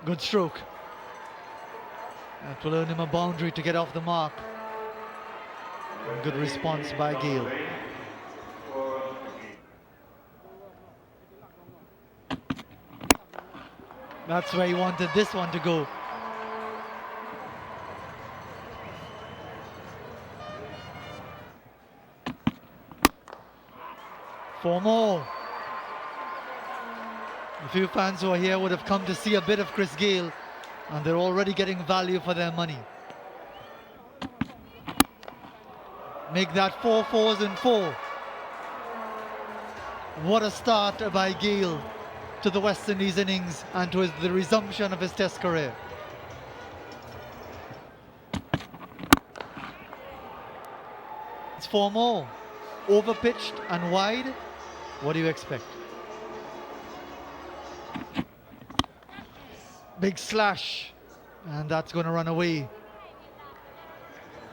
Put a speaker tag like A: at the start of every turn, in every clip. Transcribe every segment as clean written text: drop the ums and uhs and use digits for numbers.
A: Good stroke. That will earn him a boundary to get off the mark. And good response by Gayle. That's where he wanted this one to go. Four more. A few fans who are here would have come to see a bit of Chris Gayle, and they're already getting value for their money. Make that 4 fours and 4. What a start by Gayle to the West Indies innings and to the resumption of his Test career. It's 4 more. Overpitched and wide. What do you expect? Big slash, and that's going to run away.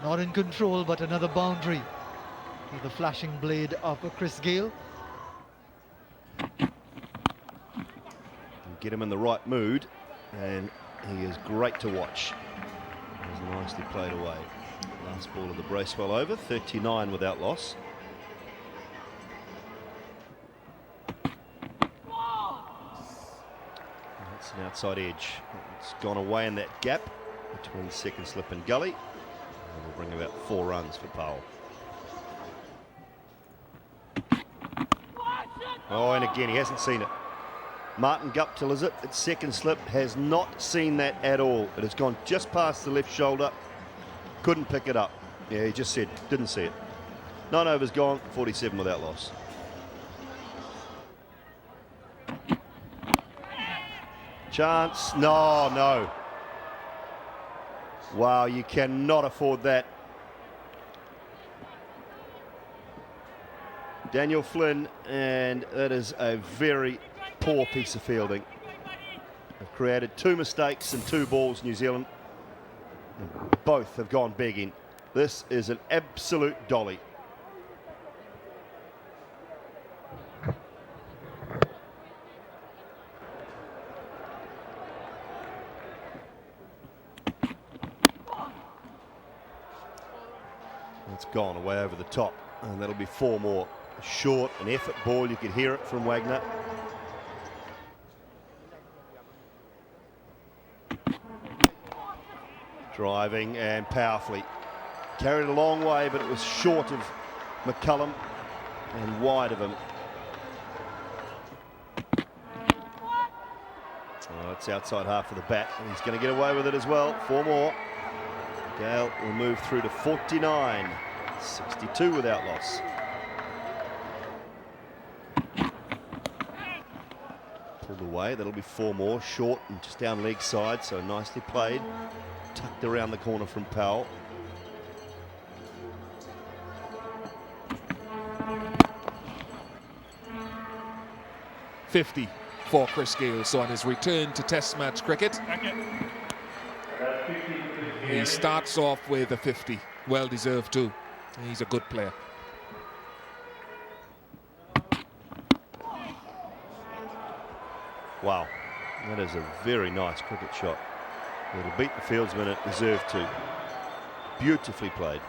A: Not in control, but another boundary with the flashing blade of Chris Gayle.
B: Get him in the right mood, and he is great to watch. It was nicely played away. Last ball of the Bracewell over, 39 without loss. That's an outside edge. It's gone away in that gap between second slip and gully. And will bring about 4 runs for Powell. Oh, and again, he hasn't seen it. Martin Guptill, is it? At second slip, has not seen that at all. It has gone just past the left shoulder. Couldn't pick it up. Yeah, he just said, didn't see it. 9 overs gone, 47 without loss. Chance, no. Wow, you cannot afford that. Daniel Flynn, and that is a very poor piece of fielding. They've created 2 mistakes and 2 balls, New Zealand. Both have gone begging. This is an absolute dolly. It's gone away over the top, and that'll be 4 more. Short, an effort ball, you could hear it from Wagner. Driving and powerfully. Carried a long way, but it was short of McCullum and wide of him. Oh, it's outside half of the bat, and he's going to get away with it as well. 4 more. Gayle will move through to 49. 62 without loss. Pulled away, that'll be 4 more. Short and just down leg side, so nicely played. Tucked around the corner from Powell.
C: .50 for Chris Gayle. So on his return to Test match cricket, he starts off with a 50. Well deserved too. He's a good player.
B: Wow, that is a very nice cricket shot. It'll beat the fieldsman, it deserved to. Beautifully played.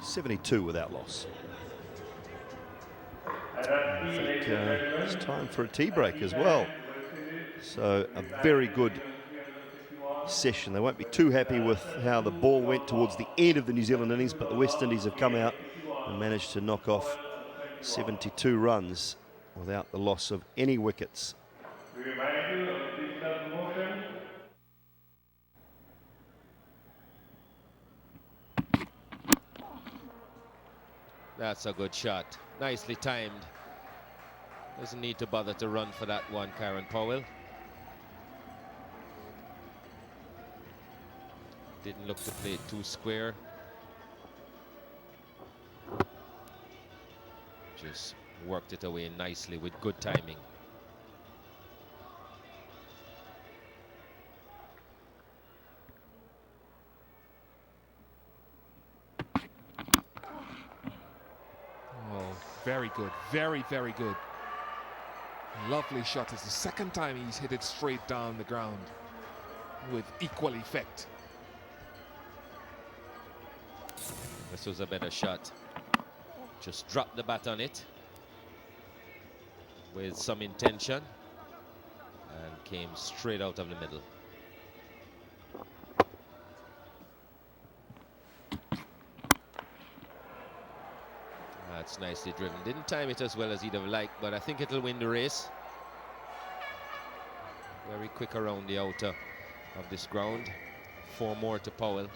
B: .72 without loss. I think it's time for a tea break as well. So a very good session. They won't be too happy with how the ball went towards the end of the New Zealand innings, but the West Indies have come out and managed to knock off 72 runs without the loss of any wickets.
D: That's a good shot. Nicely timed. Doesn't need to bother to run for that one, Kieran Powell. Didn't look to play it too square. Just worked it away nicely with good timing.
C: very good. Very, very good. Lovely shot. It's the second time he's hit it straight down the ground with equal effect.
D: This was a better shot. Just dropped the bat on it with some intention and came straight out of the middle. That's nicely driven. Didn't time it as well as he'd have liked, but I think it'll win the race. Very quick around the outer of this ground. 4 more to Powell.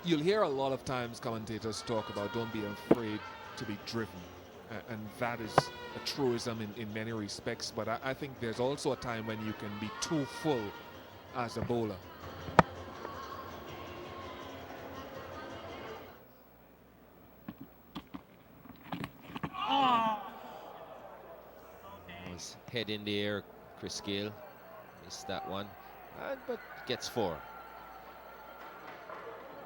C: You'll hear a lot of times commentators talk about don't be afraid to be driven. And that is a truism in many respects. But I think there's also a time when you can be too full as a bowler.
D: Head in the air, Chris Gayle missed that one, but gets 4.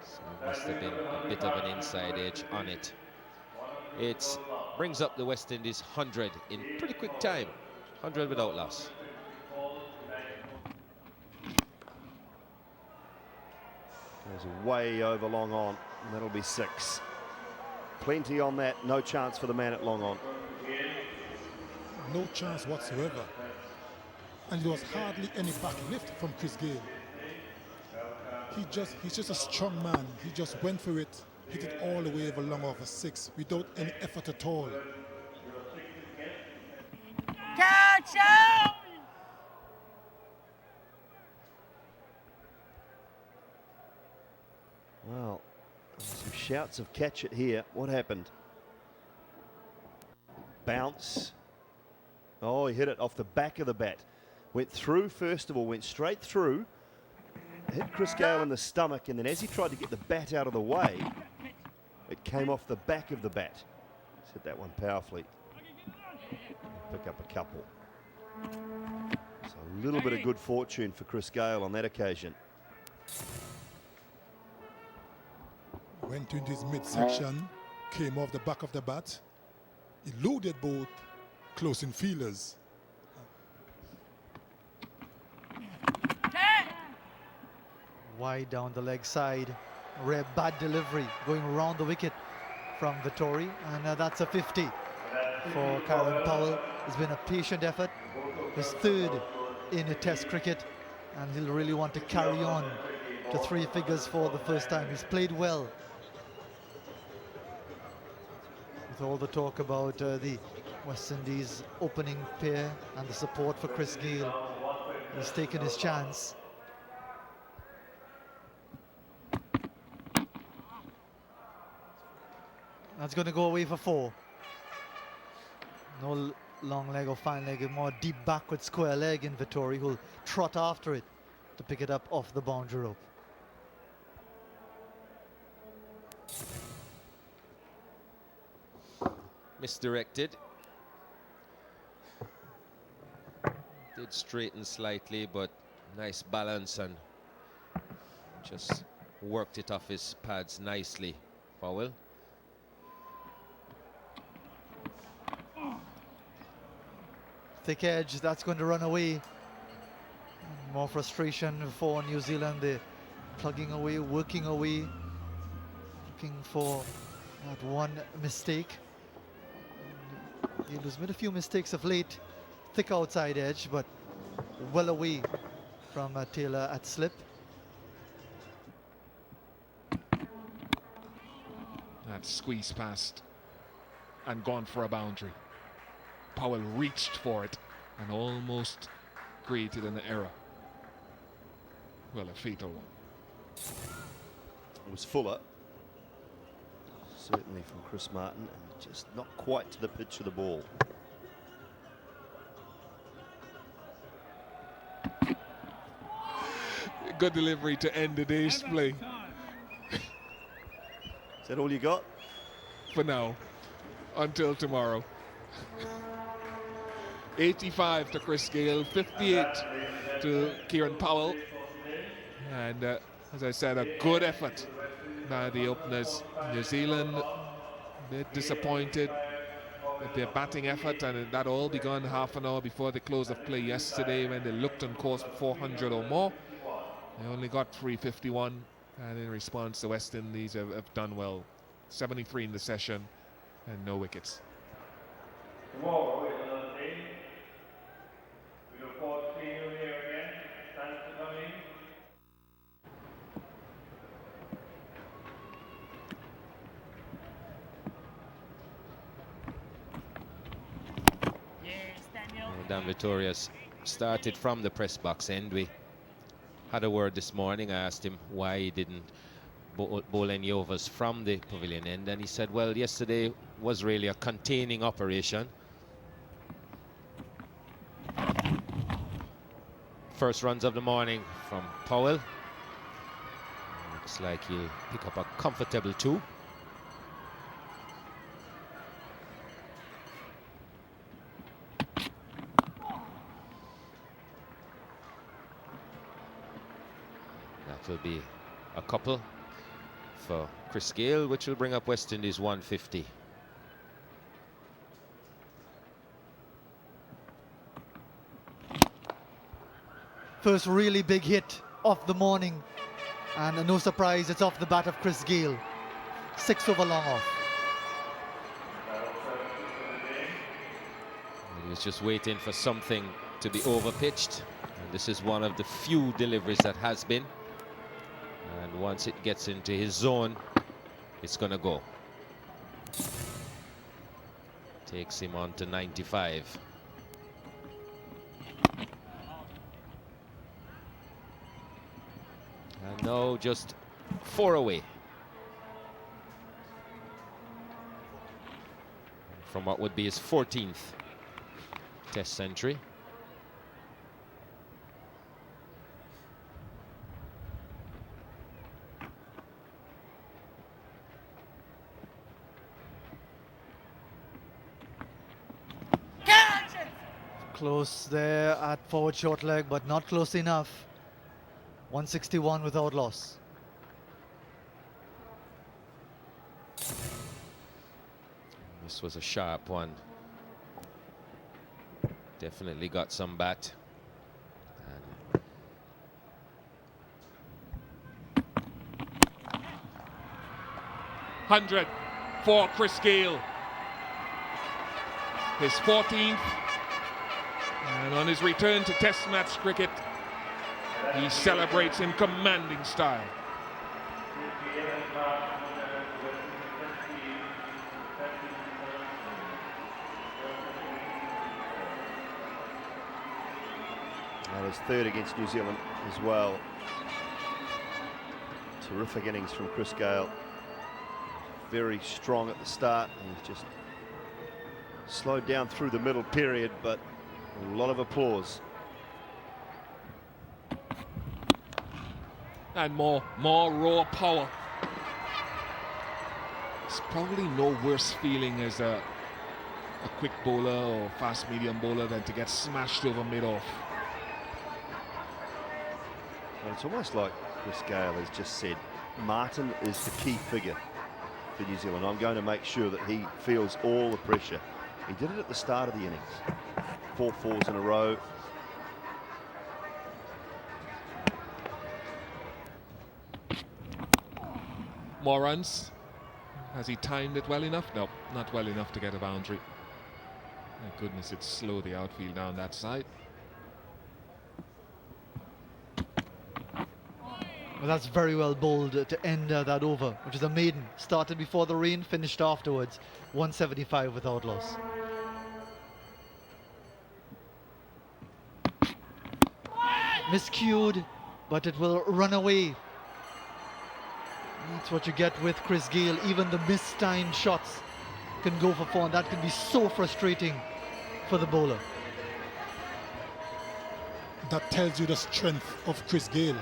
D: So it must have been a bit of an inside edge on it. It brings up the West Indies 100 in pretty quick time, 100 without loss.
B: Goes way over long on, and that'll be 6. Plenty on that, no chance for the man at long on.
E: No chance whatsoever. And there was hardly any back lift from Chris Gayle. He's just a strong man. He just went for it, hit it all the way over long off a 6 without any effort at all.
F: Catch out!
B: Well, some shouts of catch it here. What happened? Bounce. Oh, he hit it off the back of the bat. Went through, first of all, went straight through. Hit Chris Gayle in the stomach, and then as he tried to get the bat out of the way, it came off the back of the bat. He's hit that one powerfully. Pick up a couple. So a little bit of good fortune for Chris Gayle on that occasion.
E: Went into his midsection, came off the back of the bat, eluded both close-in fielders.
A: Wide down the leg side. Rare bad delivery going around the wicket from Vittori, and that's a 50 for Kieran Powell. It's been a patient effort, his 3rd in a Test cricket, and he'll really want to carry on to 3 figures for the first time. He's played well. With all the talk about the West Indies opening pair and the support for Chris Gayle, he's taken his chance. That's going to go away for 4. No long leg or fine leg, a more deep backward square leg in Vittori, who'll trot after it to pick it up off the boundary rope.
D: Misdirected. Did straighten slightly, but nice balance and just worked it off his pads nicely. Powell.
A: Thick edge, that's going to run away. More frustration for New Zealand. They're plugging away, working away, looking for that one mistake. He's made a few mistakes of late. Thick outside edge, but well away from Taylor at slip.
C: That squeeze past and gone for a boundary. Powell reached for it and almost created an error. Well, a fatal one.
B: It was Fuller, certainly from Chris Martin, and just not quite to the pitch of the ball.
C: Good delivery to end the day's play.
B: Is that all you got?
C: For now, until tomorrow. 85 to Chris Gayle, 58 to Kieran Powell. And as I said, a good effort by the openers. New Zealand a bit disappointed with their batting effort, and that all began half an hour before the close of play yesterday when they looked on course for 400 or more. They only got 351, and in response the West Indies have done well. 73 in the session and no wickets.
G: Tomorrow is another day. We look forward to seeing you here again. Thanks for coming.
F: Yes, Daniel.
D: Dan Vittorius started from the press box end. We had a word this morning. I asked him why he didn't bowl any overs from the pavilion end, and he said, well, yesterday was really a containing operation. First runs of the morning from Powell. Looks like he'll pick up a comfortable 2. That will be a couple for Chris Gayle, which will bring up West Indies 150.
A: First really big hit of the morning, and no surprise, it's off the bat of Chris Gayle. 6 over long off.
D: He was just waiting for something to be overpitched, and this is one of the few deliveries that has been. And once it gets into his zone, it's gonna go. Takes him on to 95. And now just 4 away from what would be his 14th Test century.
A: Close there at forward short leg, but not close enough. 161 without loss.
D: This was a sharp one. Definitely got some bat. And
C: 100 for Chris Gayle. His 14th. And on his return to Test match cricket, he celebrates in commanding style.
B: And his 3rd against New Zealand as well. Terrific innings from Chris Gayle. Very strong at the start, and he's just slowed down through the middle period, but a lot of applause.
C: And more raw power. It's probably no worse feeling as a quick bowler or fast medium bowler than to get smashed over mid-off.
B: Well, it's almost like Chris Gayle has just said, Martin is the key figure for New Zealand. I'm going to make sure that he feels all the pressure. He did it at the start of the innings. 4 fours in a row.
C: More runs. Has he timed it well enough? No, not well enough to get a boundary. Thank goodness it slowed the outfield down that side.
A: Well, that's very well bowled to end that over, which is a maiden. Started before the rain, finished afterwards. 175 without loss. Miscued, but it will run away. That's what you get with Chris Gayle. Even the mistimed shots can go for 4, and that can be so frustrating for the bowler.
E: That tells you the strength of Chris Gayle.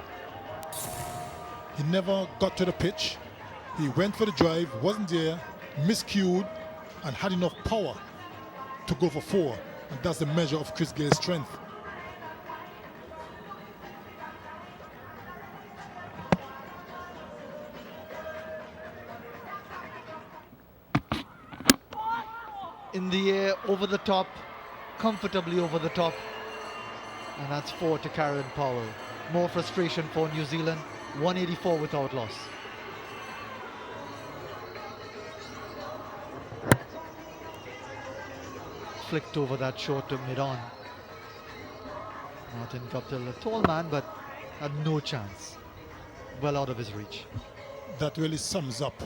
E: He never got to the pitch. He went for the drive, wasn't there, miscued, and had enough power to go for 4. And that's the measure of Chris Gayle's strength.
A: in the air, over the top, comfortably over the top. And that's 4 to Kieran Powell. More frustration for New Zealand, 184 without loss. Flicked over that short to mid-on. Martin Guptill, a tall man, but had no chance. Well out of his reach.
E: That really sums up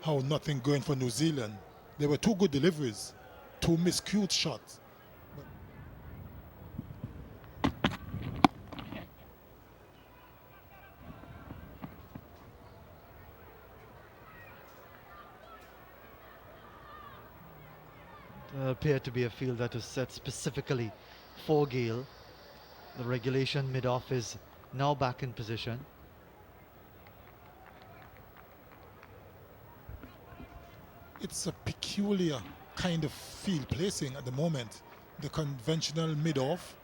E: how nothing going for New Zealand. There were 2 good deliveries, 2 miscued shots.
A: Appeared to be a field that was set specifically for Gayle. The regulation mid-off is now back in position.
E: It's a peculiar kind of field placing at the moment. The conventional mid-off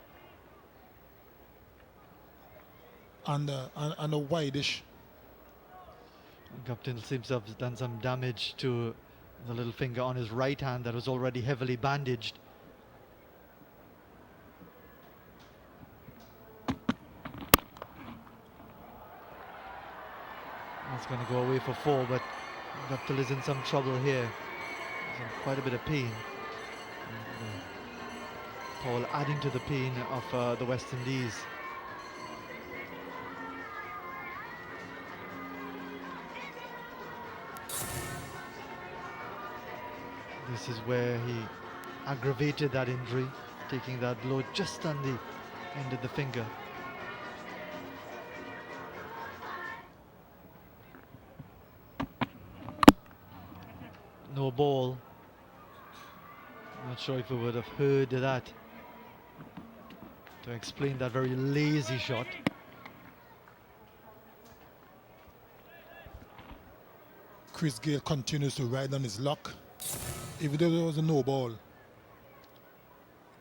E: and a wide-ish.
A: Guptill seems to have done some damage to the little finger on his right hand that was already heavily bandaged. That's going to go away for 4, but Guptill is in some trouble here. He's in quite a bit of pain. And, Powell adding to the pain of the West Indies. This is where he aggravated that injury, taking that blow just on the end of the finger. No ball. Not sure if we would have heard that to explain that very lazy shot.
E: Chris Gayle continues to ride on his luck. Even though there was a no ball,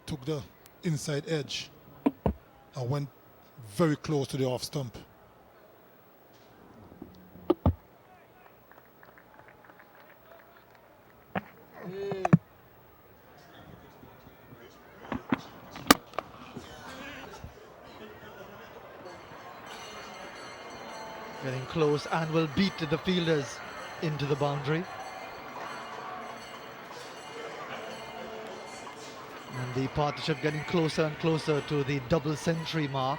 E: took the inside edge and went very close to the off stump.
A: Getting close and will beat the fielders into the boundary. And the partnership getting closer and closer to the double century mark.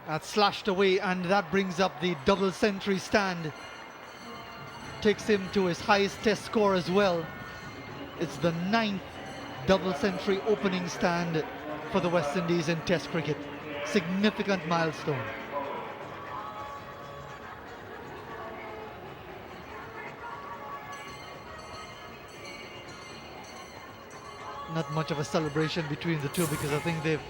A: That's slashed away, and that brings up the double century stand. Takes him to his highest test score as well. It's the 9th double century opening stand for the West Indies in Test cricket. Significant milestone. Not much of a celebration between the two because I think they've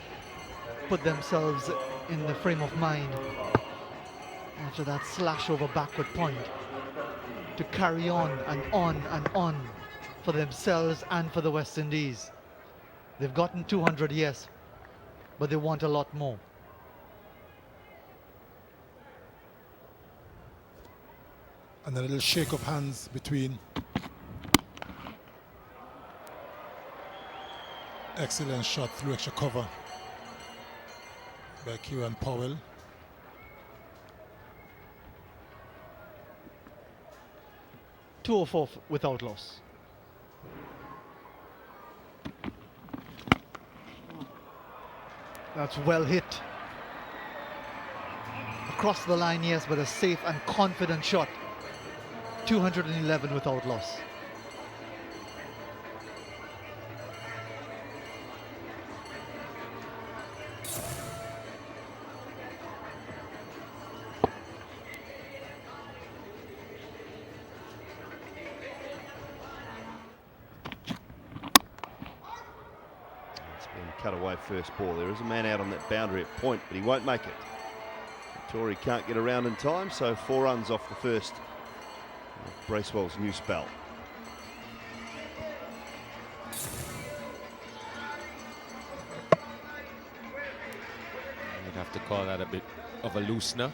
A: put themselves in the frame of mind after that slash over backward point to carry on and on and on for themselves and for the West Indies. They've gotten 200, yes, but they want a lot more.
E: And a little shake of hands between excellent shot through extra cover by Kieran Powell.
A: Two or four without loss. That's well hit. Across the line, yes, but a safe and confident shot. 211 without loss.
B: Cut away first ball. There is a man out on that boundary at point, but he won't make it. Vittori can't get around in time, so 4 runs off the first of Bracewell's new spell.
D: You'd have to call that a bit of a loosener.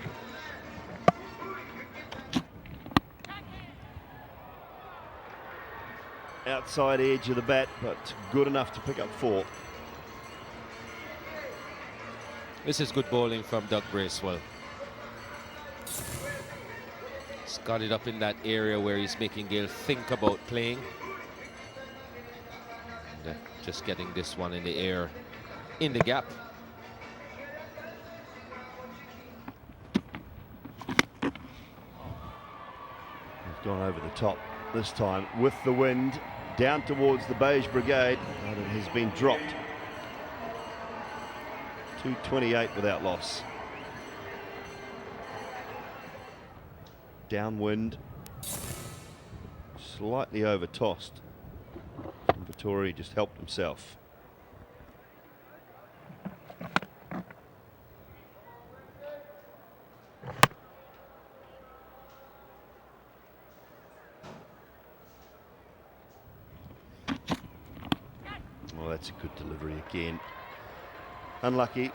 B: Outside edge of the bat, but good enough to pick up 4.
D: This is good bowling from Doug Bracewell. He's got it up in that area where he's making Gayle think about playing. And, just getting this one in the air, in the gap.
B: He's gone over the top this time with the wind down towards the Beige Brigade, but it has been dropped. 228 without loss. Downwind, slightly over tossed. Vittori just helped himself. Well, that's a good delivery again. Unlucky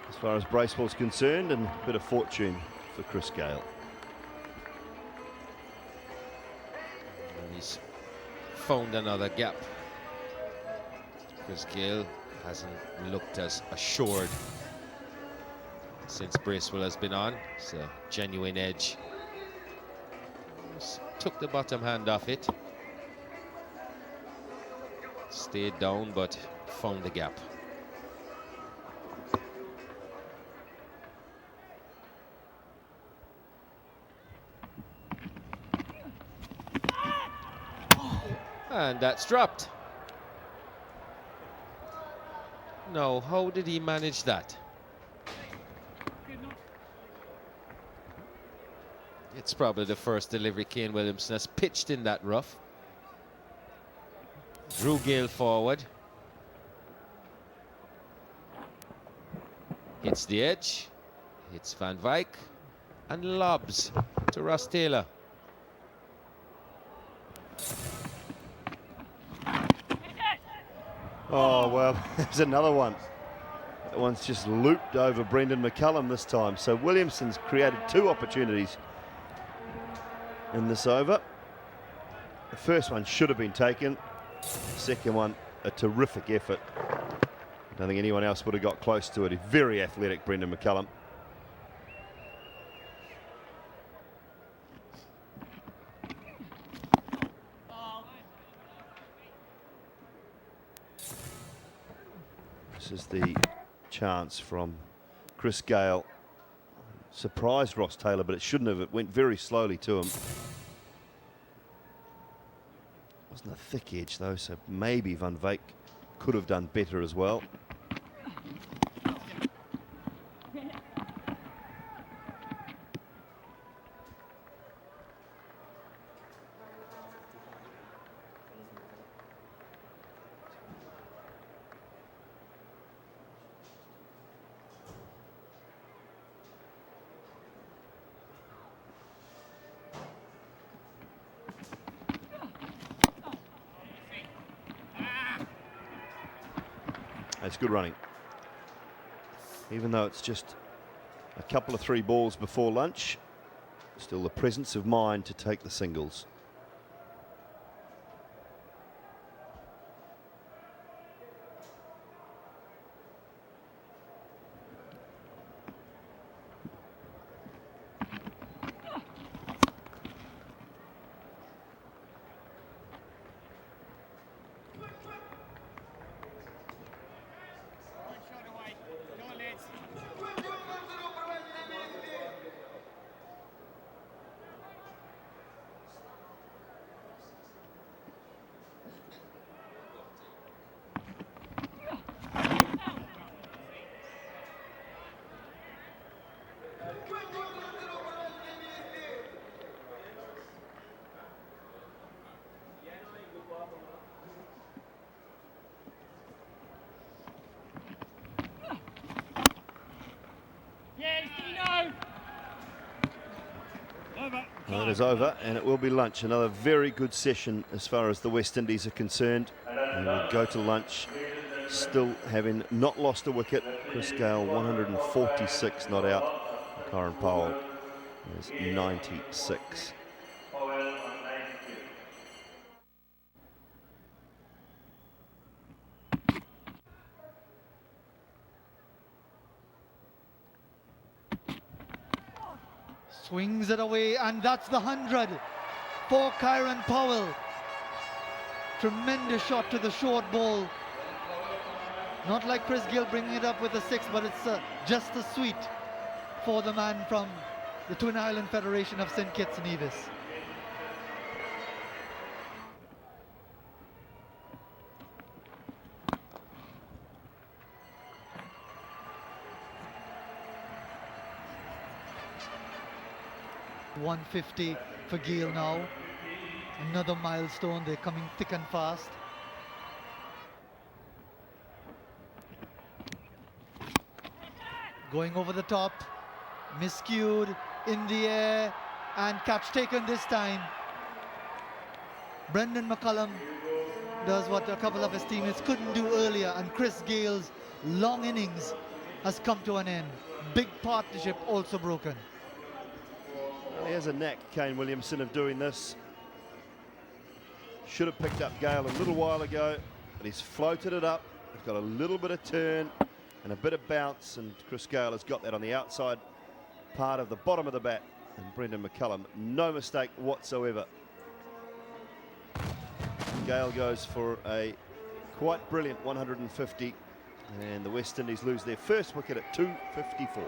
B: as far as Bracewell's concerned, and a bit of fortune for Chris Gayle.
D: And he's found another gap. Chris Gayle hasn't looked as assured since Bracewell has been on. It's a genuine edge. Just took the bottom hand off it. Stayed down, but found the gap. And that's dropped. No, how did he manage that? It's probably the first delivery Kane Williamson has pitched in that rough. Drew Gayle forward. Hits the edge. Hits Van Wyk. And lobs to Ross Taylor.
B: Oh, well, there's another one. That one's just looped over Brendan McCullum this time. So Williamson's created 2 opportunities in this over. The first one should have been taken. The second one, a terrific effort. I don't think anyone else would have got close to it. He's very athletic, Brendan McCullum. This is the chance from Chris Gayle. Surprised Ross Taylor, but it shouldn't have. It went very slowly to him. Wasn't a thick edge though, so maybe Van Wyk could have done better as well. It's good running. Even though it's just a couple of 3 balls before lunch, still the presence of mind to take the singles. Well, it is over, and it will be lunch. Another very good session as far as the West Indies are concerned. And we'll go to lunch, still having not lost a wicket. Chris Gayle, 146 not out. Kieran Powell is 96.
A: Swings it away, and that's the 100 for Kieran Powell. Tremendous shot to the short ball. Not like Chris Gayle bringing it up with a 6, but it's just a sweet for the man from the Twin Island Federation of St. Kitts and Nevis. .150 for Gayle now. Another milestone. They're coming thick and fast. Going over the top, miscued, in the air, and catch taken this time. Brendan McCullum does what a couple of his teammates couldn't do earlier, and Chris Gayle's long innings has come to an end. Big partnership also broken.
B: Well, he has a knack, Kane Williamson, of doing this. Should have picked up Gayle a little while ago, but he's floated it up. He's got a little bit of turn and a bit of bounce, and Chris Gayle has got that on the outside part of the bottom of the bat. And Brendan McCullum, no mistake whatsoever. Gayle goes for a quite brilliant 150, and the West Indies lose their first wicket at 2:54.